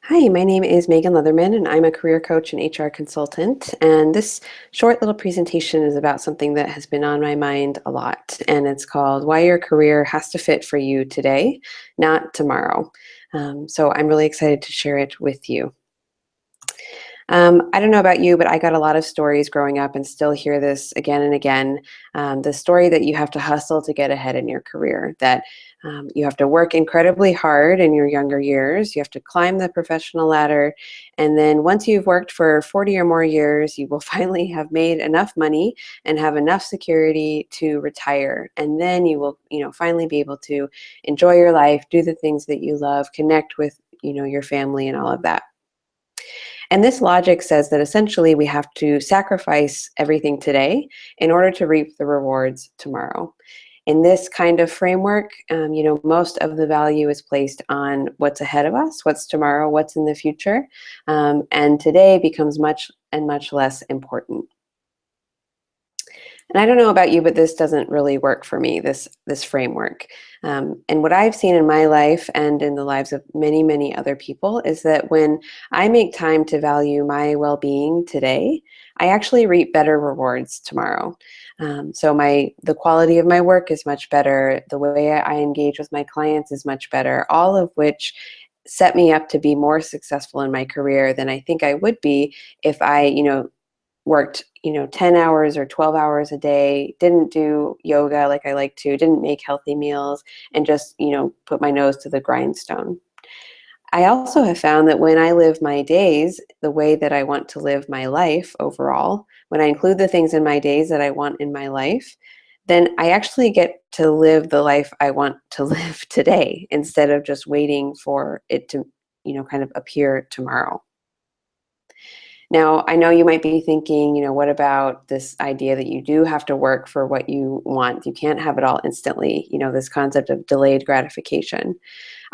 Hi, my name is Megan Leatherman, and I'm a career coach and HR consultant. And this short little presentation is about something that has been on my mind a lot, and it's called Why Your Career Has to Fit for You Today, Not Tomorrow. So I'm really excited to share it with you. I don't know about you, but I got a lot of stories growing up and still hear this again and again. The story that you have to hustle to get ahead in your career, that you have to work incredibly hard in your younger years, you have to climb the professional ladder, and then once you've worked for 40 or more years, you will finally have made enough money and have enough security to retire. And then you will, finally be able to enjoy your life, do the things that you love, connect with, your family and all of that. And this logic says that essentially we have to sacrifice everything today in order to reap the rewards tomorrow. In this kind of framework, most of the value is placed on what's ahead of us, what's tomorrow, what's in the future, and today becomes much and much less important. And I don't know about you, but this doesn't really work for me, this framework. And what I've seen in my life and in the lives of many, many other people is that when I make time to value my well-being today, I actually reap better rewards tomorrow. So the quality of my work is much better. The way I engage with my clients is much better, all of which set me up to be more successful in my career than I think I would be if I, worked 10 hours or 12 hours a day, didn't do yoga like I like to, didn't make healthy meals, and just put my nose to the grindstone. I also have found that when I live my days the way that I want to live my life overall, when I include the things in my days that I want in my life, then I actually get to live the life I want to live today instead of just waiting for it to kind of appear tomorrow. Now, I know you might be thinking, what about this idea that you do have to work for what you want? You can't have it all instantly, this concept of delayed gratification.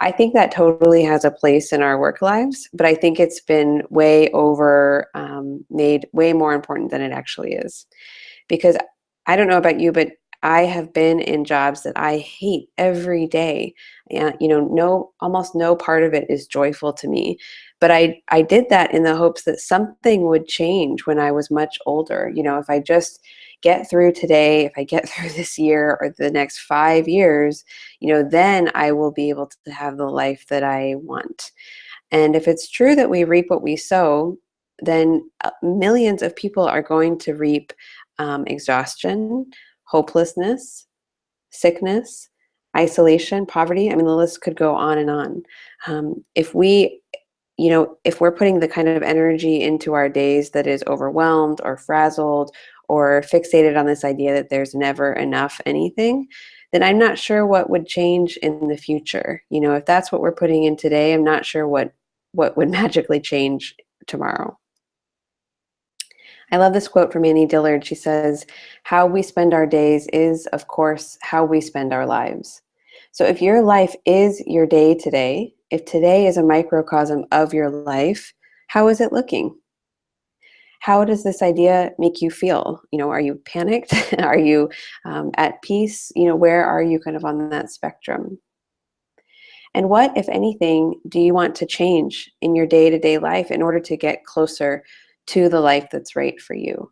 I think that totally has a place in our work lives, but I think it's been way made way more important than it actually is. Because I don't know about you, but I have been in jobs that I hate every day. And almost no part of it is joyful to me. But I did that in the hopes that something would change when I was much older. If I just get through today, if I get through this year or the next 5 years, then I will be able to have the life that I want. And if it's true that we reap what we sow, then millions of people are going to reap exhaustion, hopelessness, sickness, isolation, poverty. I mean, the list could go on and on. If we're putting the kind of energy into our days that is overwhelmed or frazzled or fixated on this idea that there's never enough anything, then I'm not sure what would change in the future. If that's what we're putting in today, I'm not sure what would magically change tomorrow. I love this quote from Annie Dillard. She says, "How we spend our days is, of course, how we spend our lives." So if your life is your day today, if today is a microcosm of your life, how is it looking? How does this idea make you feel? Are you panicked? Are you at peace? Where are you kind of on that spectrum? And what, if anything, do you want to change in your day-to-day life in order to get closer to the life that's right for you?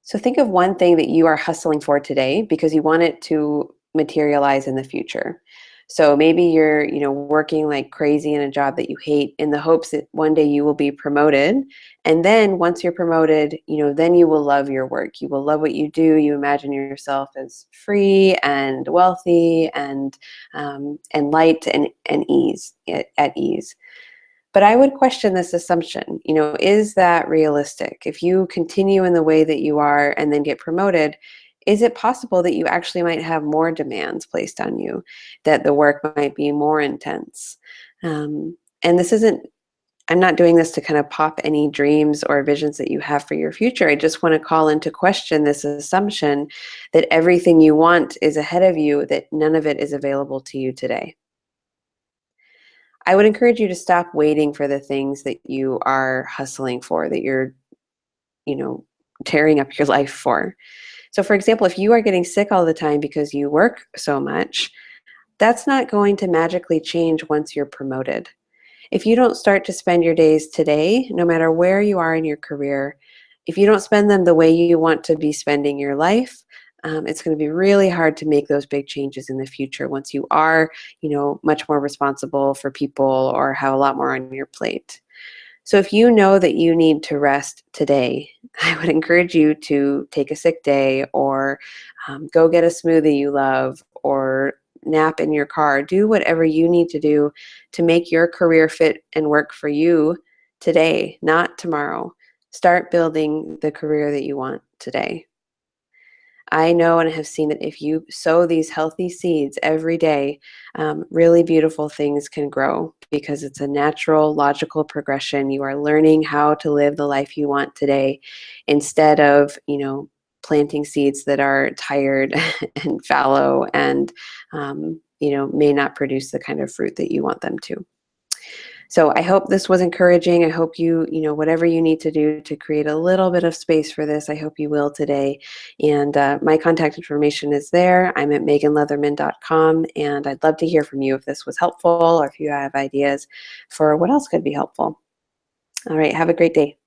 So think of one thing that you are hustling for today because you want it to materialize in the future. So maybe you're, working like crazy in a job that you hate in the hopes that one day you will be promoted. And then once you're promoted, then you will love your work. You will love what you do. You imagine yourself as free and wealthy and light and ease at ease. But I would question this assumption. Is that realistic? If you continue in the way that you are and then get promoted, is it possible that you actually might have more demands placed on you, that the work might be more intense? And I'm not doing this to kind of pop any dreams or visions that you have for your future. I just want to call into question this assumption that everything you want is ahead of you, that none of it is available to you today. I would encourage you to stop waiting for the things that you are hustling for, that you're, you know, tearing up your life for. So for example, if you are getting sick all the time because you work so much, That's not going to magically change once you're promoted. If you don't start to spend your days today, no matter where you are in your career, if you don't spend them the way you want to be spending your life, it's going to be really hard to make those big changes in the future once you are, much more responsible for people or have a lot more on your plate. So if you know that you need to rest today, I would encourage you to take a sick day or go get a smoothie you love or nap in your car. Do whatever you need to do to make your career fit and work for you today, not tomorrow. Start building the career that you want today. I know and have seen that if you sow these healthy seeds every day, really beautiful things can grow because it's a natural, logical progression. You are learning how to live the life you want today instead of, planting seeds that are tired and fallow and, may not produce the kind of fruit that you want them to. So I hope this was encouraging. I hope whatever you need to do to create a little bit of space for this, I hope you will today. And my contact information is there. I'm at meganleatherman.com, and I'd love to hear from you if this was helpful or if you have ideas for what else could be helpful. All right, have a great day.